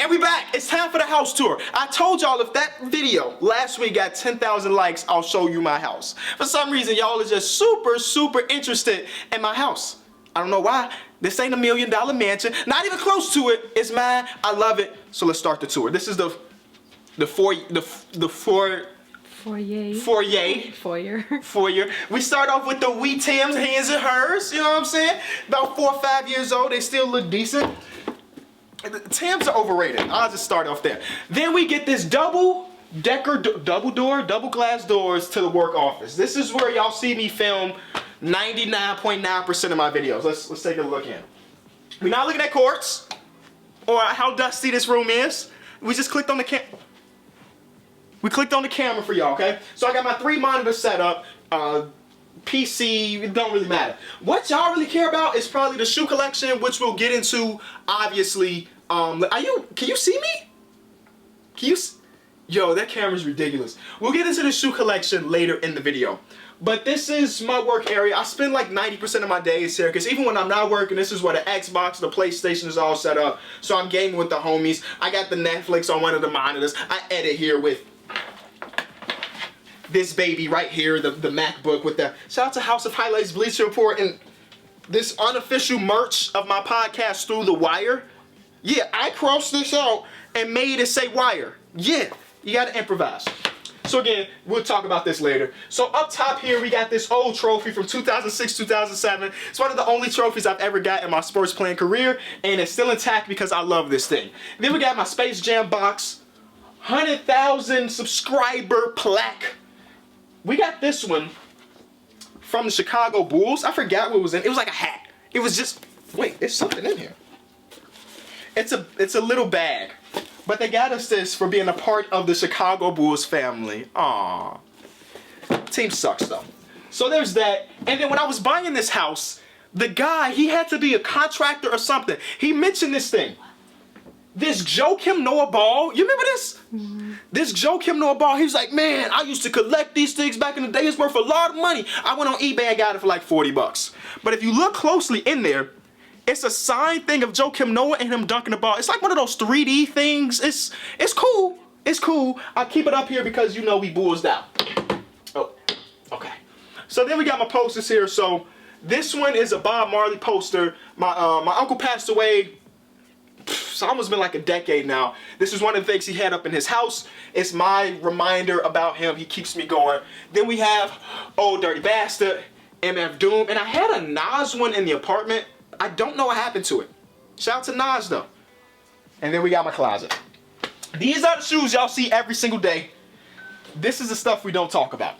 And we back. It's time for the house tour. I told y'all if that video last week got 10,000 likes, I'll show you my house. For some reason, y'all are just super interested in my house. I don't know why. This ain't $1 million mansion. Not even close to it. It's mine. I love it. So let's start the tour. This is the foyer. We start off with the wee Tim's, his and hers. You know what I'm saying? About 4 or 5 years old. They still look decent. Tims are overrated. I'll just start off there. Then we get this double glass doors to the work office. This is where y'all see me film 99.9% of my videos. Let's take a look in. We're not looking at courts or how dusty this room is. We just clicked on the camera for y'all, okay? So I got my 3 monitors set up. PC, it don't really matter. What y'all really care about is probably the shoe collection, which we'll get into, obviously. Can you see me? Yo, that camera's ridiculous. We'll get into the shoe collection later in the video. But this is my work area. I spend like 90% of my days here, because even when I'm not working, this is where the Xbox, the PlayStation is all set up. So I'm gaming with the homies. I got the Netflix on one of the monitors. I edit here with this baby right here, the MacBook with the shout out to House of Highlights, Bleacher Report, and this unofficial merch of my podcast Through the Wire. Yeah, I crossed this out and made it say wire. Yeah, you gotta improvise. So again, we'll talk about this later. So up top here, we got this old trophy from 2006, 2007. It's one of the only trophies I've ever got in my sports playing career, and it's still intact because I love this thing. Then we got my Space Jam box, 100,000 subscriber plaque. We got this one from the Chicago Bulls. I forgot what was in it. It was like a hat. It was just, wait, there's something in here. It's a little bag. But they got us this for being a part of the Chicago Bulls family. Aww. Team sucks though. So there's that. And then when I was buying this house, the guy, he had to be a contractor or something. He mentioned this thing. This Joakim Noah ball, you remember this? Mm-hmm. This Joakim Noah ball, he was like, man, I used to collect these things back in the day. It's worth a lot of money. I went on eBay and got it for like 40 bucks. But if you look closely in there, it's a signed thing of Joakim Noah and him dunking the ball. It's like one of those 3D things. It's cool. It's cool. I'll keep it up here because you know we bullsed out. Oh, okay. So then we got my posters here. So this one is a Bob Marley poster. My uncle passed away. It's almost been like a decade now. This is one of the things he had up in his house. It's my reminder about him. He keeps me going. Then we have Old Dirty Bastard, MF Doom, and I had a Nas one in the apartment. I don't know what happened to it. Shout out to Nas though. And then we got my closet. These are the shoes y'all see every single day. This is the stuff we don't talk about,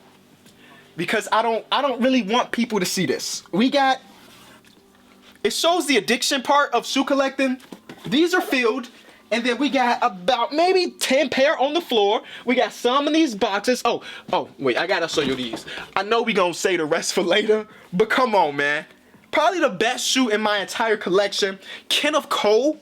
because I don't really want people to see this. It shows the addiction part of shoe collecting. These are filled, and then we got about maybe 10 pair on the floor. We got some in these boxes. Oh, wait, I gotta show you these. I know we gonna say the rest for later, but come on, man. Probably the best shoe in my entire collection, Kenneth Cole.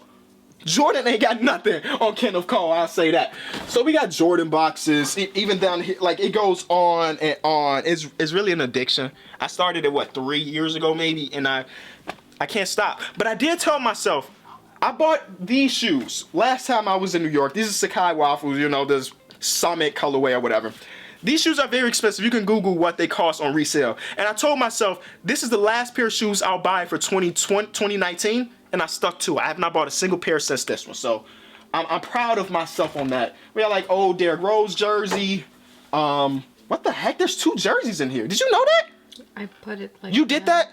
Jordan ain't got nothing on Kenneth Cole, I'll say that. So we got Jordan boxes, even down here, like it goes on and on. It's really an addiction. I started it, what, 3 years ago maybe, and I can't stop. But I did tell myself, I bought these shoes last time I was in New York. These are Sakai Waffles, you know, this Summit colorway or whatever. These shoes are very expensive. You can Google what they cost on resale. And I told myself, this is the last pair of shoes I'll buy for 2019, and I stuck to it. I have not bought a single pair since this one, so I'm proud of myself on that. We got like old Derrick Rose jersey. What the heck? There's 2 jerseys in here. Did you know that? I put it like You did that?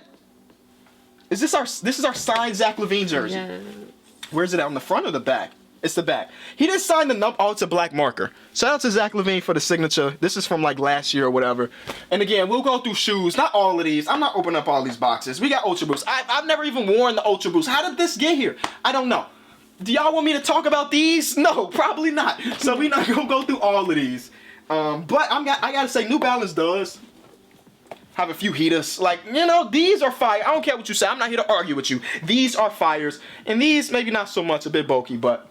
This is our signed Zach LaVine jersey. Yeah. Where's it at, on the front or the back? It's the back. He didn't sign the number. Oh, it's a black marker. Shout out to Zach LaVine for the signature. This is from like last year or whatever. And again, we'll go through shoes. Not all of these. I'm not opening up all these boxes. We got Ultra Boosts. I've never even worn the Ultra Boosts. How did this get here? I don't know. Do y'all want me to talk about these? No, probably not. So we're not gonna go through all of these. But I gotta say, New Balance does have a few heaters. Like, you know, these are fire. I don't care what you say. I'm not here to argue with you. These are fires. And these, maybe not so much, a bit bulky, but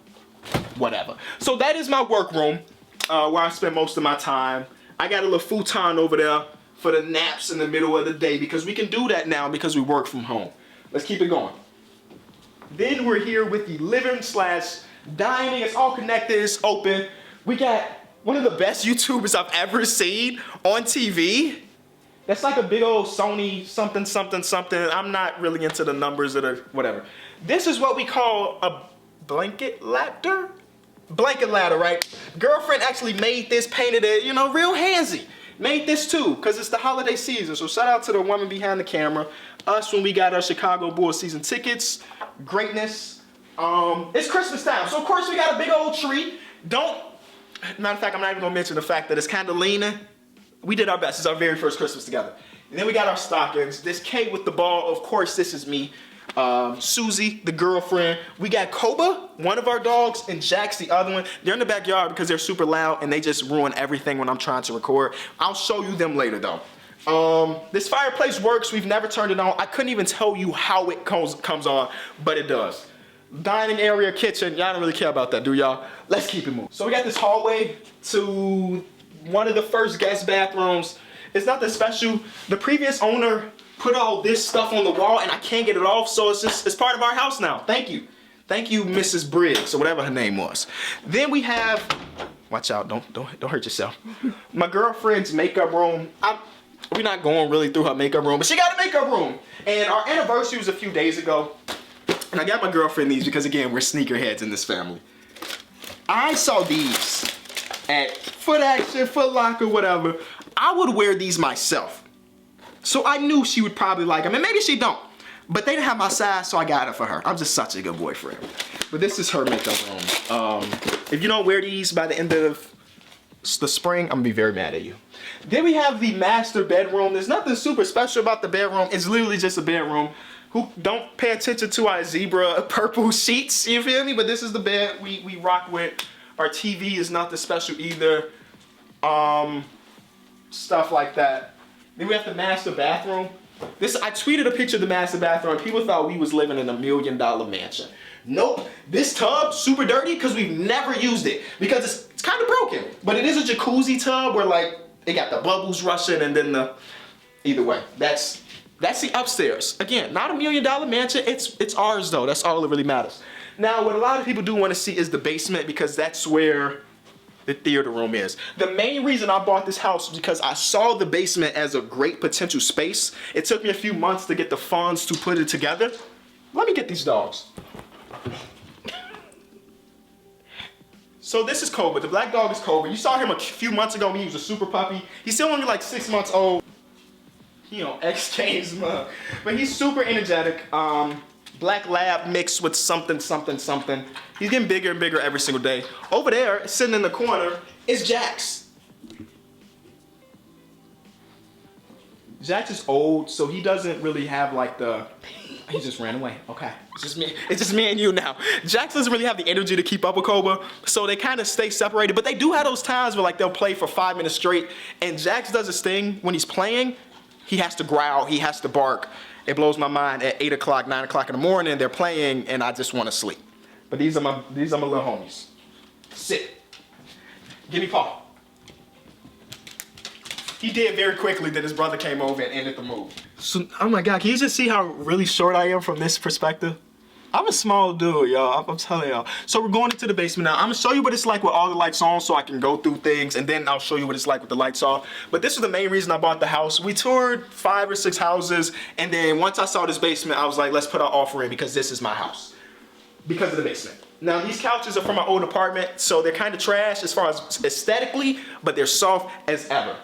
whatever. So that is my workroom, where I spend most of my time. I got a little futon over there for the naps in the middle of the day, because we can do that now because we work from home. Let's keep it going. Then we're here with the living slash Dining, it's all connected, it's open. We got one of the best YouTubers I've ever seen on TV. That's like a big old Sony something, something, something. I'm not really into the numbers or the whatever. This is what we call a blanket ladder? Blanket ladder, right? Girlfriend actually made this, painted it, you know, real handsy. Made this too, because it's the holiday season. So shout out to the woman behind the camera. Us when we got our Chicago Bulls season tickets. Greatness. It's Christmas time, so of course we got a big old tree. Matter of fact, I'm not even gonna mention the fact that it's kind of leaning. We did our best. It's our very first Christmas together. And then we got our stockings. This Kate with the ball. Of course, this is me. Susie, the girlfriend. We got Koba, one of our dogs, and Jax, the other one. They're in the backyard because they're super loud and they just ruin everything when I'm trying to record. I'll show you them later though. This fireplace works. We've never turned it on. I couldn't even tell you how it comes on, but it does. Dining area, kitchen. Y'all don't really care about that, do y'all? Let's keep it moving. So we got this hallway to one of the first guest bathrooms. It's nothing special. The previous owner put all this stuff on the wall and I can't get it off, so it's part of our house now. Thank you. Thank you, Mrs. Briggs, or whatever her name was. Then we have, watch out, don't hurt yourself. My girlfriend's makeup room. We're not going really through her makeup room, but she got a makeup room. And our anniversary was a few days ago. And I got my girlfriend these because again, we're sneakerheads in this family. I saw these at Foot Action, Foot Locker, whatever. I would wear these myself. So I knew she would probably like them, and maybe she don't. But they didn't have my size, so I got it for her. I'm just such a good boyfriend. But this is her makeup room. If you don't wear these by the end of the spring, I'm gonna be very mad at you. Then we have the master bedroom. There's nothing super special about the bedroom. It's literally just a bedroom. Who don't pay attention to our zebra purple sheets, you feel me? But this is the bed we rock with. Our TV is nothing special either. Stuff like that. Then we have the master bathroom. I tweeted a picture of the master bathroom and people thought we was living in $1 million mansion. Nope, this tub super dirty because we've never used it because it's kind of broken. But it is a jacuzzi tub where like it got the bubbles rushing and then either way, that's the upstairs. Again, not $1 million mansion, it's ours though, that's all that really matters. Now, what a lot of people do want to see is the basement because that's where the theater room is. The main reason I bought this house was because I saw the basement as a great potential space. It took me a few months to get the funds to put it together. Let me get these dogs. So this is Koba, the black dog is Koba. You saw him a few months ago when he was a super puppy. He's still only like 6 months old. He on X Games mug. But he's super energetic. Black lab mixed with something, something, something. He's getting bigger and bigger every single day. Over there, sitting in the corner, is Jax. Jax is old, so he doesn't really have like he just ran away, okay. It's just me and you now. Jax doesn't really have the energy to keep up with Koba, so they kind of stay separated, but they do have those times where like they'll play for 5 minutes straight, and Jax does this thing when he's playing, he has to growl, he has to bark. It blows my mind at 8 o'clock, 9 o'clock in the morning, they're playing and I just want to sleep. But these are my little homies. Sit. Give me paw. He did very quickly that his brother came over and ended the move. So, oh my God, can you just see how really short I am from this perspective? I'm a small dude, y'all. I'm telling y'all. So we're going into the basement now. I'm gonna show you what it's like with all the lights on so I can go through things, and then I'll show you what it's like with the lights off. But this is the main reason I bought the house. We toured 5 or 6 houses, and then once I saw this basement, I was like, let's put our offer in because this is my house. Because of the basement. Now these couches are from my old apartment, so they're kind of trash as far as aesthetically, but they're soft as ever.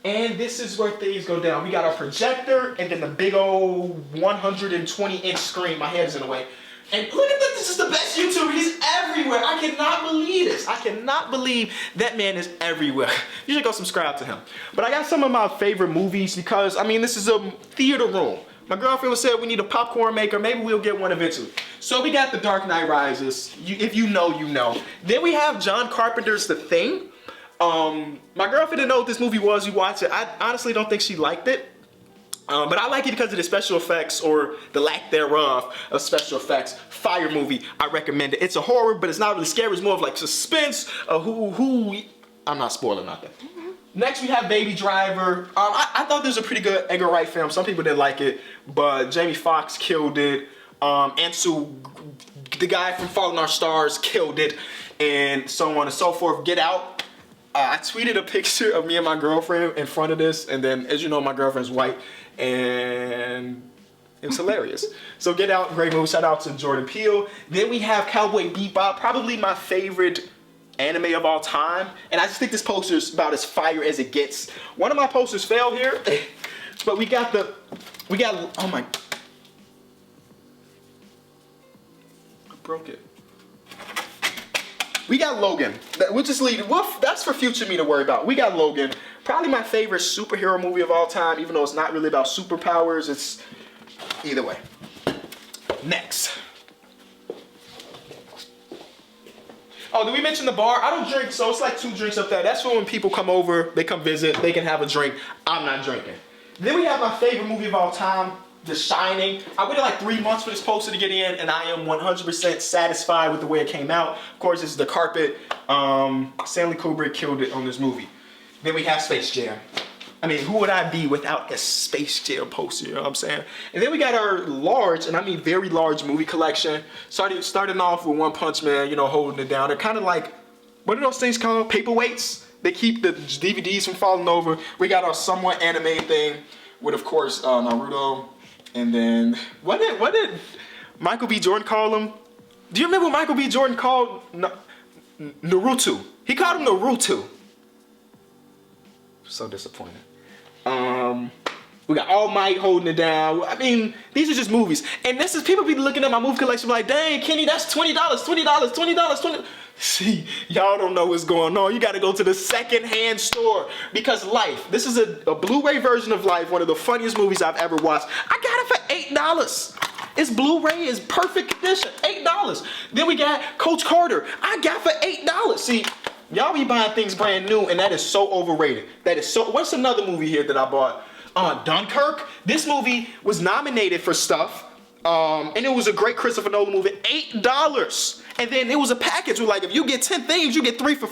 And this is where things go down. We got our projector, and then the big old 120-inch screen. My head is in the way. And look at this, this is the best YouTuber, he's everywhere. I cannot believe this. I cannot believe that man is everywhere. You should go subscribe to him. But I got some of my favorite movies because, I mean, this is a theater room. My girlfriend said we need a popcorn maker, maybe we'll get one eventually. So we got The Dark Knight Rises, if you know, you know. Then we have John Carpenter's The Thing. My girlfriend didn't know what this movie was, we watched it. I honestly don't think she liked it. But I like it because of the special effects or the lack thereof of special effects. Fire movie, I recommend it. It's a horror, but it's not really scary. It's more of like suspense of I'm not spoiling nothing. Next we have Baby Driver. I thought this was a pretty good Edgar Wright film. Some people didn't like it, but Jamie Foxx killed it. Ansel the guy from Fault in Our Stars killed it, and so on and so forth. Get Out. I tweeted a picture of me and my girlfriend in front of this, and then, as you know, my girlfriend's white, and it was hilarious. So Get Out, great movie. Shout out to Jordan Peele. Then we have Cowboy Bebop, probably my favorite anime of all time, and I just think this poster is about as fire as it gets. One of my posters failed here, but we got, oh my, I broke it. We got Logan. We'll just leave it. That's for future me to worry about. We got Logan. Probably my favorite superhero movie of all time, even though it's not really about superpowers. It's either way. Next. Oh, did we mention the bar? I don't drink, so it's like 2 drinks up there. That's for when people come over, they come visit, they can have a drink. I'm not drinking. Then we have my favorite movie of all time, The Shining. I waited like 3 months for this poster to get in, and I am 100% satisfied with the way it came out. Of course, this is the carpet. Stanley Kubrick killed it on this movie. Then we have Space Jam. I mean, who would I be without a Space Jam poster, you know what I'm saying? And then we got our large, and I mean very large movie collection. Starting off with One Punch Man, you know, holding it down. They're kind of like, what are those things called? Paperweights? They keep the DVDs from falling over. We got our somewhat anime thing with, of course, Naruto. And then, what did Michael B. Jordan call him? Do you remember what Michael B. Jordan called Naruto? He called him Naruto. So disappointed. We got All Might holding it down. I mean, these are just movies. And this is, people be looking at my movie collection like, dang, Kenny, that's $20, $20. See, y'all don't know what's going on. You gotta go to the secondhand store because Life, this is a Blu-ray version of Life, one of the funniest movies I've ever watched. I got it for $8. It's Blu-ray, it's perfect condition, $8. Then we got Coach Carter, I got for $8. See, y'all be buying things brand new, and that is so overrated. That is so, what's another movie here that I bought? Dunkirk. This movie was nominated for stuff, and it was a great Christopher Nolan movie, $8. And then it was a package with like, if you get 10 things, you get 3 for,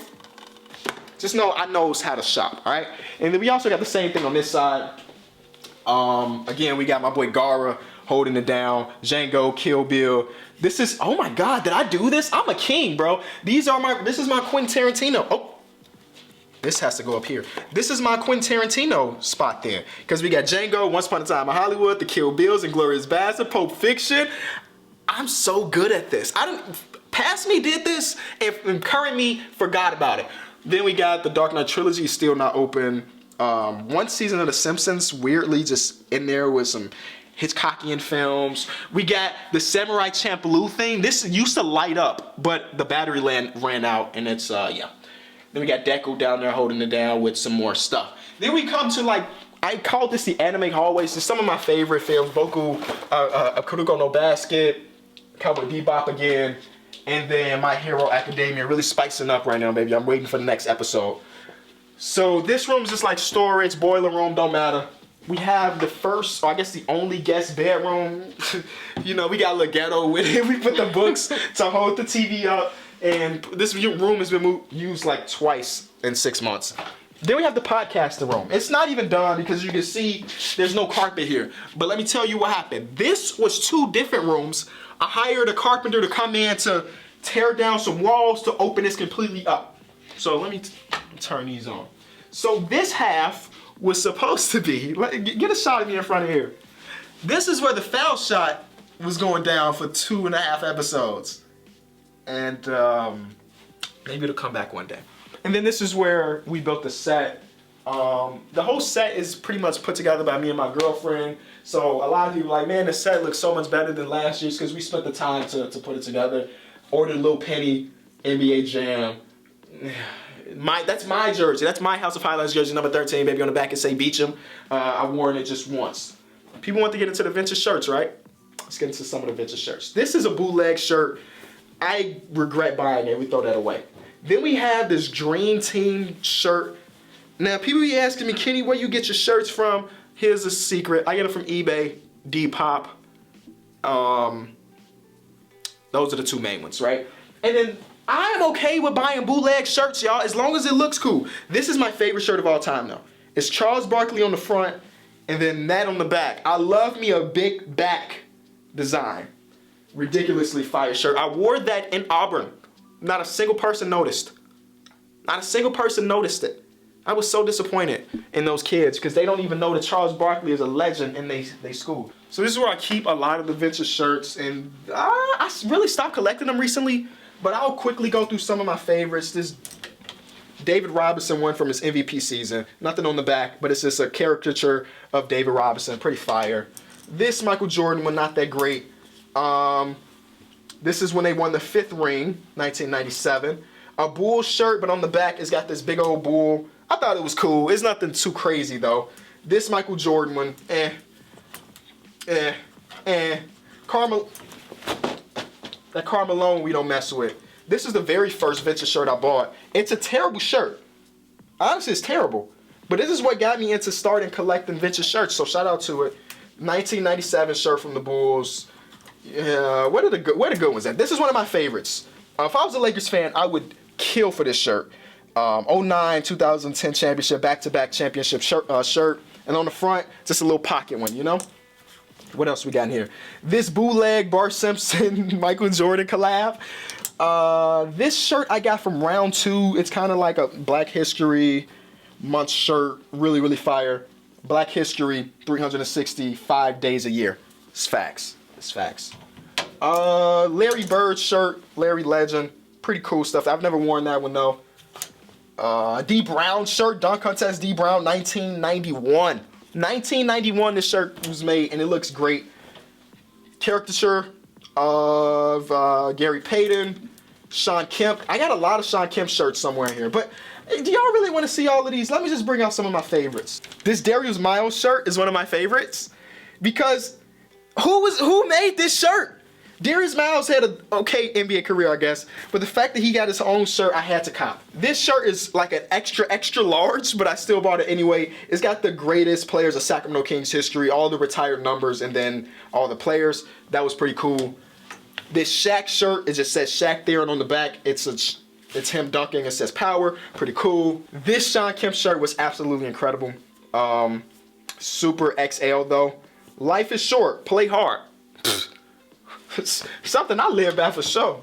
just know I knows how to shop, all right? And then we also got the same thing on this side. Again, we got my boy Gara holding it down, Django, Kill Bill. This is, oh my God, did I do this? I'm a king, bro. This is my Quentin Tarantino. Oh, this has to go up here. This is my Quentin Tarantino spot there. Because we got Django, Once Upon a Time in Hollywood, The Kill Bills, Inglourious Basterds, Pulp Fiction. I'm so good at this. Past me did this, and current me forgot about it. Then we got the Dark Knight trilogy, still not open. One season of The Simpsons, weirdly just in there with some Hitchcockian films. We got the Samurai Champloo thing. This used to light up, but the battery ran out, and it's, yeah. Then we got Deku down there holding it down with some more stuff. Then we come to, like, I call this the anime hallways. It's some of my favorite films. Boku, Kuroko no Basket, Cowboy Bebop again, and then My Hero Academia. Really spicing up right now, baby. I'm waiting for the next episode. So this room's just like storage, boiler room, don't matter. We have the first, or I guess the only guest bedroom. You know, we got a ghetto with it. We put the books to hold the TV up. And this room has been used like twice in 6 months. Then we have the podcaster room. It's not even done because you can see there's no carpet here. But let me tell you what happened. This was 2 different rooms. I hired a carpenter to come in to tear down some walls to open this completely up. So let me turn these on. So this half was supposed to be, get a shot of me in front of here. This is where the foul shot was going down for 2.5 episodes. And maybe it'll come back one day. And then this is where we built the set. The whole set is pretty much put together by me and my girlfriend. So a lot of people are like, man, the set looks so much better than last year's because we spent the time to put it together. Ordered Lil Penny NBA Jam. That's my jersey. That's my House of Highlights jersey, number 13, baby. On the back it say Beach 'em. I've worn it just once. People want to get into the vintage shirts, right? Let's get into some of the vintage shirts. This is a bootleg shirt. I regret buying it. We throw that away. Then we have this Dream Team shirt. Now, people be asking me, Kenny, where you get your shirts from? Here's a secret. I get it from eBay, Depop. Those are the 2 main ones, right? And then I'm okay with buying bootleg shirts, y'all, as long as it looks cool. This is my favorite shirt of all time, though. It's Charles Barkley on the front, and then that on the back. I love me a big back design. Ridiculously fire shirt. I wore that in Auburn. Not a single person noticed. Not a single person noticed it. I was so disappointed in those kids because they don't even know that Charles Barkley is a legend in they school. So this is where I keep a lot of the vintage shirts, and I really stopped collecting them recently, but I'll quickly go through some of my favorites. This David Robinson one from his MVP season. Nothing on the back, but it's just a caricature of David Robinson. Pretty fire. This Michael Jordan one, not that great. This is when they won the 5th ring, 1997. A Bulls shirt, but on the back it's got this big old bull. I thought it was cool. It's nothing too crazy though. This Michael Jordan one, that Carmelo we don't mess with. This is the very first vintage shirt I bought. It's a terrible shirt. Honestly, it's terrible. But this is what got me into starting collecting vintage shirts, so shout out to it. 1997 shirt from the Bulls. Yeah, where the good ones at? This is one of my favorites. If I was a Lakers fan, I would kill for this shirt. 09, 2010 championship, back-to-back championship shirt. And on the front, just a little pocket one, you know? What else we got in here? This bootleg Bart Simpson, Michael Jordan collab. This shirt I got from round 2. It's kind of like a Black History Month shirt. Really, really fire. Black History, 365 days a year. It's facts. It's facts. Larry Bird shirt, Larry Legend. Pretty cool stuff. I've never worn that one though. D Brown shirt, dunk contest D Brown, 1991. 1991 this shirt was made and it looks great. Caricature of Gary Payton, Sean Kemp. I got a lot of Sean Kemp shirts somewhere in here, but do y'all really want to see all of these? Let me just bring out some of my favorites. This Darius Miles shirt is one of my favorites because who made this shirt? Darius Miles had an okay NBA career, I guess, but the fact that he got his own shirt, I had to cop. This shirt is like an extra large, but I still bought it anyway. It's got the greatest players of Sacramento Kings history, all the retired numbers, and then all the players. That was pretty cool. This Shaq shirt, it just says Shaq there, and on the back, it's him dunking. It says power. Pretty cool. This Sean Kemp shirt was absolutely incredible. Super XL though. Life is short. Play hard. It's something I live by for sure.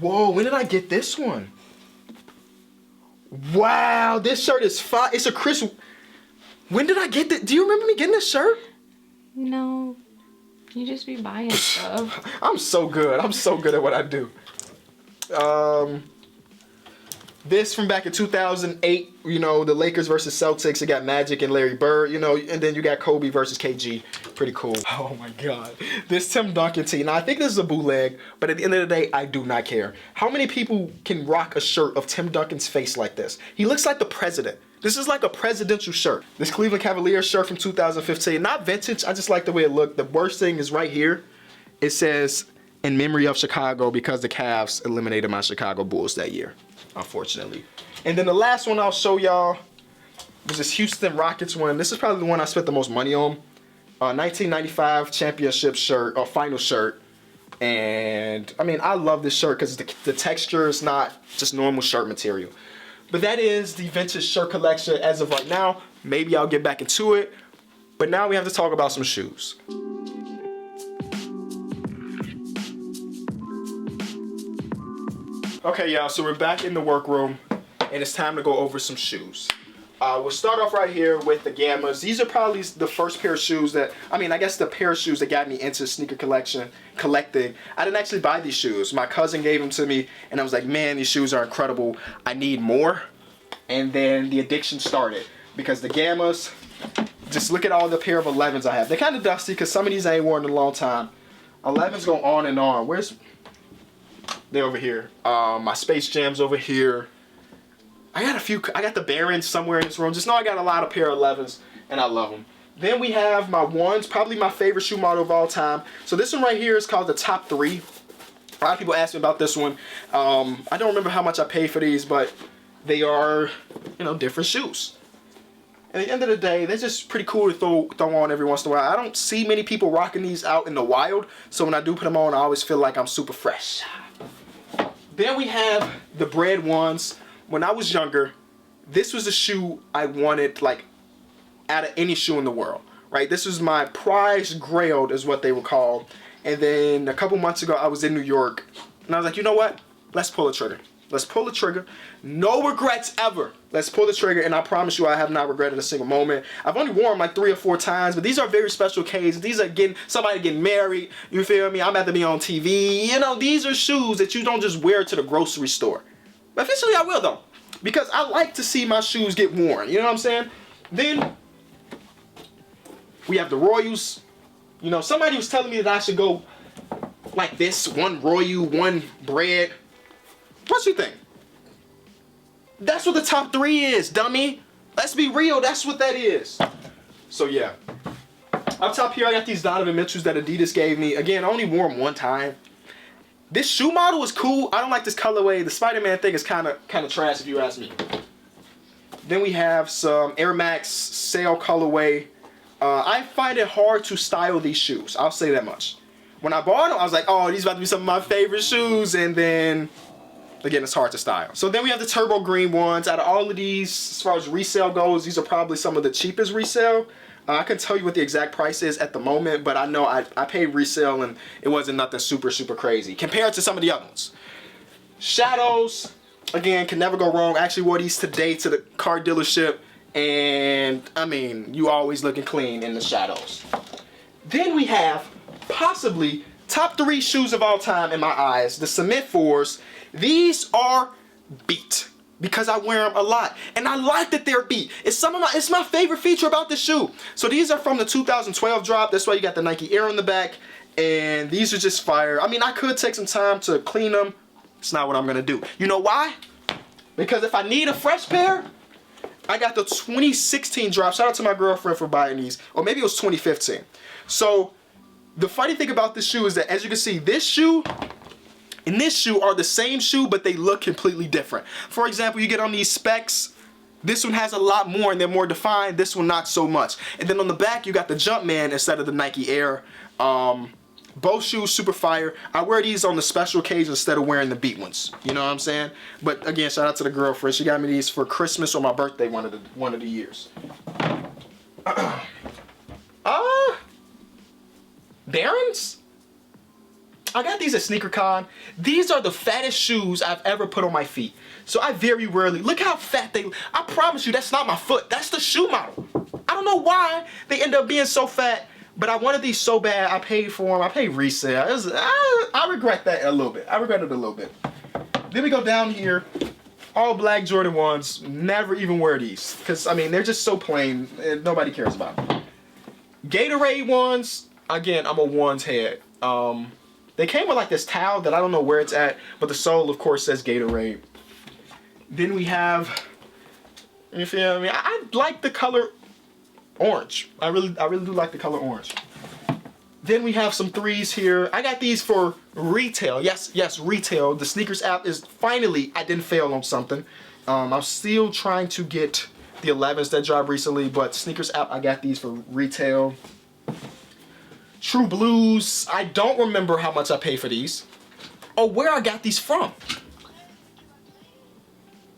Whoa, when did I get this one? Wow, this shirt is fire. It's a Chris. When did I get this? Do you remember me getting this shirt? No. You just be buying stuff. I'm so good. I'm so good at what I do. This from back in 2008, you know, the Lakers versus Celtics. It got Magic and Larry Bird, you know, and then you got Kobe versus KG. Pretty cool. Oh my God. This Tim Duncan tee. Now, I think this is a bootleg, but at the end of the day, I do not care. How many people can rock a shirt of Tim Duncan's face like this? He looks like the president. This is like a presidential shirt. This Cleveland Cavaliers shirt from 2015. Not vintage. I just like the way it looked. The worst thing is right here. It says, in memory of Chicago, because the Cavs eliminated my Chicago Bulls that year, unfortunately. And then the last one I'll show y'all was this Houston Rockets one. This is probably the one I spent the most money on. 1995 championship shirt, or final shirt. And I mean, I love this shirt because the texture is not just normal shirt material. But that is the vintage shirt collection as of right now. Maybe I'll get back into it. But now we have to talk about some shoes. Okay, y'all, so we're back in the workroom, and it's time to go over some shoes. We'll start off right here with the Gammas. These are probably the first pair of shoes that, I guess the pair of shoes that got me into sneaker collecting. I didn't actually buy these shoes. My cousin gave them to me, and I was like, man, these shoes are incredible. I need more. And then the addiction started, because the Gammas, just look at all the pair of 11s I have. They're kind of dusty, because some of these I ain't worn in a long time. 11s go on and on. They're over here. My Space Jam's over here. I got the Barons somewhere in this room. Just know I got a lot of pair of 11s, and I love them. Then we have my ones, probably my favorite shoe model of all time. So this one right here is called the Top 3. A lot of people ask me about this one. I don't remember how much I paid for these, but they are, you know, different shoes. At the end of the day, they're just pretty cool to throw on every once in a while. I don't see many people rocking these out in the wild, so when I do put them on, I always feel like I'm super fresh. Then we have the Bread ones. When I was younger, this was the shoe I wanted, like, out of any shoe in the world. right? This was my prize grailed is what they were called. And then a couple months ago, I was in New York, and I was like, you know what? Let's pull the trigger. Let's pull the trigger. No regrets ever. Let's pull the trigger, and I promise you I have not regretted a single moment. I've only worn them like 3 or 4 times, but these are very special occasions. These are somebody getting married, you feel me? I'm about to be on TV. You know, these are shoes that you don't just wear to the grocery store. But eventually I will, though, because I like to see my shoes get worn. You know what I'm saying? Then we have the Royals. You know, somebody was telling me that I should go like this, one Royal, one bread. What you think? That's what the top 3 is, dummy. Let's be real, that's what that is. So yeah. Up top here, I got these Donovan Mitchells that Adidas gave me. Again, I only wore them one time. This shoe model is cool. I don't like this colorway. The Spider-Man thing is kind of trash if you ask me. Then we have some Air Max Sail colorway. I find it hard to style these shoes. I'll say that much. When I bought them, I was like, oh, these about to be some of my favorite shoes, and then again, it's hard to style. So then we have the turbo green ones. Out of all of these, as far as resale goes, these are probably some of the cheapest resale. I can tell you what the exact price is at the moment, but I know I paid resale and it wasn't nothing super, super crazy compared to some of the other ones. Shadows, again, can never go wrong. I actually wore these today to the car dealership, and I mean, you always looking clean in the shadows. Then we have possibly top 3 shoes of all time in my eyes, the Cement 4s. These are beat because I wear them a lot, and I like that they're beat. It's my favorite feature about this shoe. So these are from the 2012 drop. That's why you got the Nike Air on the back, and these are just fire. I mean, I could take some time to clean them. It's not what I'm gonna do. You know why? Because if I need a fresh pair, I got the 2016 drop. Shout out to my girlfriend for buying these, or maybe it was 2015. So the funny thing about this shoe is that, as you can see, this shoe and this shoe are the same shoe, but they look completely different. For example, you get on these specs, this one has a lot more and they're more defined, this one not so much. And then on the back, you got the Jumpman instead of the Nike Air. Both shoes super fire. I wear these on the special occasion instead of wearing the beat ones. You know what I'm saying? But again, shout out to the girlfriend. She got me these for Christmas or my birthday one of the years. Barons? I got these at SneakerCon. These are the fattest shoes I've ever put on my feet. So I very rarely, look how fat they, I promise you that's not my foot. That's the shoe model. I don't know why they end up being so fat, but I wanted these so bad. I paid for them. I paid resale. I regret that a little bit. I regret it a little bit. Then we go down here. All black Jordan 1s. Never even wear these. Because, I mean, they're just so plain. And nobody cares about them. Gatorade ones. Again, I'm a ones head. They came with like this towel that I don't know where it's at, but the sole, of course, says Gatorade. Then we have, you feel me? I like the color orange. I really do like the color orange. Then we have some 3s here. I got these for retail. Yes, retail. The sneakers app is finally, I didn't fail on something. I'm still trying to get the 11s that dropped recently, but sneakers app, I got these for retail. True Blues, I don't remember how much I paid for these or where I got these from.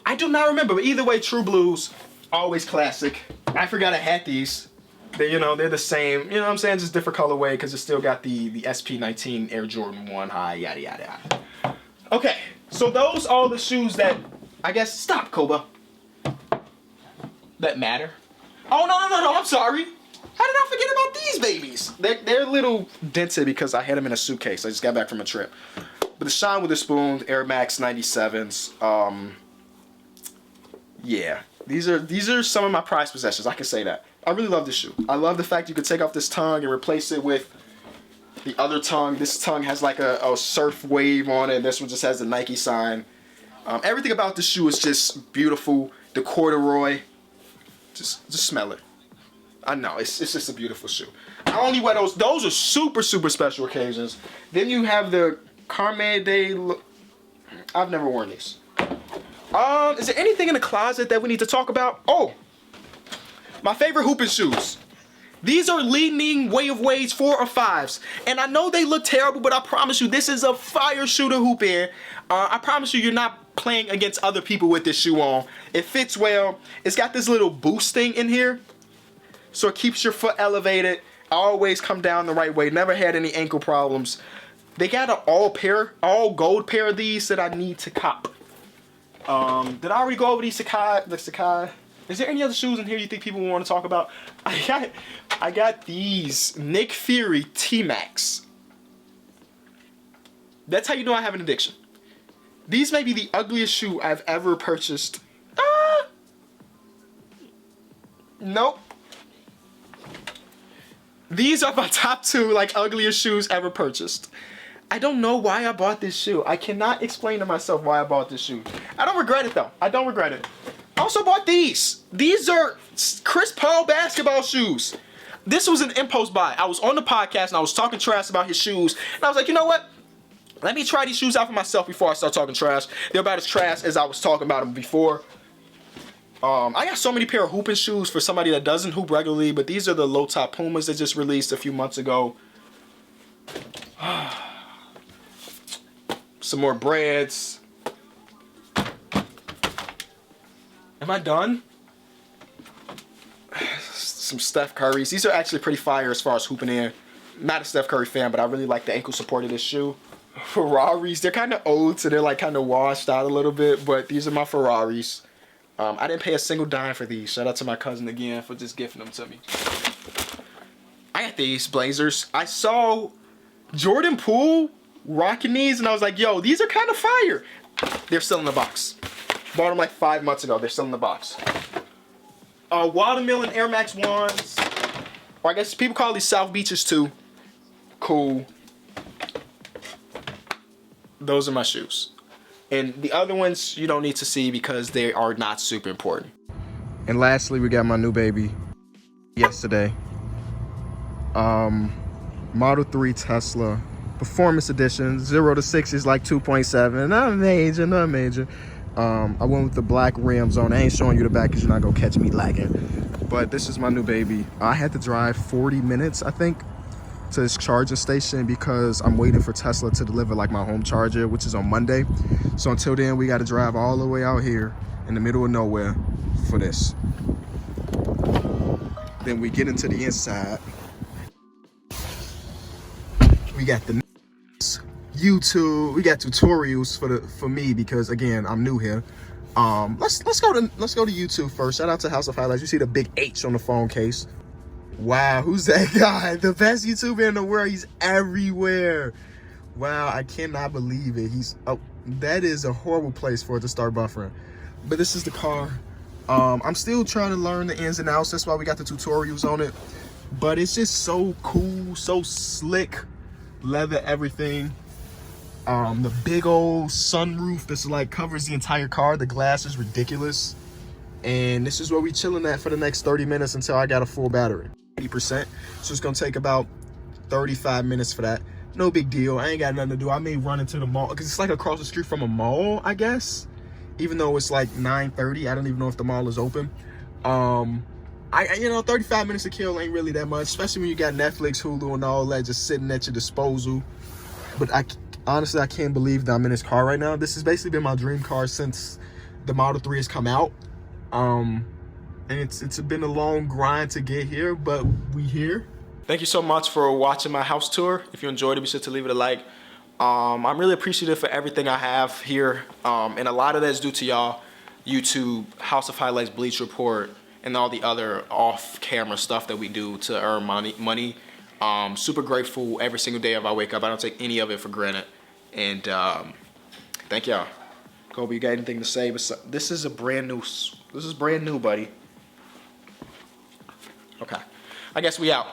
I do not remember, but either way, True Blues, always classic. I forgot I had these. They, you know, they're the same, you know what I'm saying, just different colorway because it still got the SP19 Air Jordan 1 high, yada, yada, yada. Okay, so those are the shoes that, I guess, stop, Koba. That matter. Oh, no, I'm sorry. How did I forget about these babies? They're a little dented because I had them in a suitcase. I just got back from a trip. But the Shine Witherspoon Air Max 97s, yeah. These are some of my prized possessions, I can say that. I really love this shoe. I love the fact you could take off this tongue and replace it with the other tongue. This tongue has like a surf wave on it, and this one just has the Nike sign. Everything about this shoe is just beautiful. The corduroy, just smell it. I know, it's just a beautiful shoe. I only wear those. Those are super, super special occasions. Then you have the Carme de... I've never worn these. Is there anything in the closet that we need to talk about? Oh, my favorite hooping shoes. These are Li-Ning Way of Ways 4 or 5s. And I know they look terrible, but I promise you, this is a fire shoe to hoop in. I promise you, you're not playing against other people with this shoe on. It fits well. It's got this little boost thing in here. so it keeps your foot elevated. I always come down the right way. Never had any ankle problems. They got an all gold pair of these that I need to cop. Did I already go over these Sakai? Is there any other shoes in here you think people want to talk about? I got these Nick Fury T-Max. That's how you know I have an addiction. These may be the ugliest shoe I've ever purchased. Nope. These are my top 2 like ugliest shoes ever purchased. I don't know why I bought this shoe. I cannot explain to myself why I bought this shoe. I don't regret it though. I don't regret it. I also bought these. These are Chris Paul basketball shoes. This was an impulse buy. I was on the podcast and I was talking trash about his shoes. And I was like, you know what? Let me try these shoes out for myself before I start talking trash. They're about as trash as I was talking about them before. I got so many pair of hooping shoes for somebody that doesn't hoop regularly, but these are the low top Pumas that just released a few months ago. Some more breads. Am I done? Some Steph Currys. These are actually pretty fire as far as hooping in. Not a Steph Curry fan, but I really like the ankle support of this shoe. Ferraris. They're kind of old, so they're like kind of washed out a little bit, but these are my Ferraris. I didn't pay a single dime for these. Shout out to my cousin again for just gifting them to me. I got these Blazers. I saw Jordan Poole rocking these, and I was like, yo, these are kind of fire. They're still in the box. Bought them like 5 months ago. They're still in the box. Watermelon Air Max 1s. Or I guess people call these South Beaches too. Cool. Those are my shoes. And the other ones you don't need to see because they are not super important. And lastly, we got my new baby yesterday. Model 3 Tesla Performance Edition. 0 to 60 is like 2.7. Not major. I went with the black rims on. I ain't showing you the back because you're not gonna catch me lagging. But this is my new baby. I had to drive 40 minutes, I think, to this charging station because I'm waiting for Tesla to deliver like my home charger, which is on Monday. So until then, we got to drive all the way out here in the middle of nowhere for this. Then we get into the inside. We got the YouTube. We got tutorials for me because again, I'm new here. Let's go to YouTube first. Shout out to House of Highlights. You see the big H on the phone case. Wow, who's that guy? The best YouTuber in the world. He's everywhere. Wow, I cannot believe it. That is a horrible place for it to start buffering. But this is the car. I'm still trying to learn the ins and outs. That's why we got the tutorials on it. But it's just so cool, so slick. Leather, everything. The big old sunroof that's like covers the entire car. The glass is ridiculous. And this is where we chilling at for the next 30 minutes until I got a full battery. 80%. So it's gonna take about 35 minutes for that. No big deal. I ain't got nothing to do. I may run into the mall because it's like across the street from a mall, I guess. Even though it's like 9:30, I don't even know if the mall is open. 35 minutes to kill ain't really that much, especially when you got Netflix, Hulu, and all that just sitting at your disposal. But honestly, I can't believe that I'm in this car right now. This has basically been my dream car since the Model 3 has come out. And it's been a long grind to get here, but we here. Thank you so much for watching my house tour. If you enjoyed it, be sure to leave it a like. I'm really appreciative for everything I have here, and a lot of that is due to y'all. YouTube, House of Highlights, Bleach Report, and all the other off-camera stuff that we do to earn money. Super grateful every single day I wake up. I don't take any of it for granted. And thank y'all. Kobe, you got anything to say? This is brand new, buddy. Okay. I guess we out.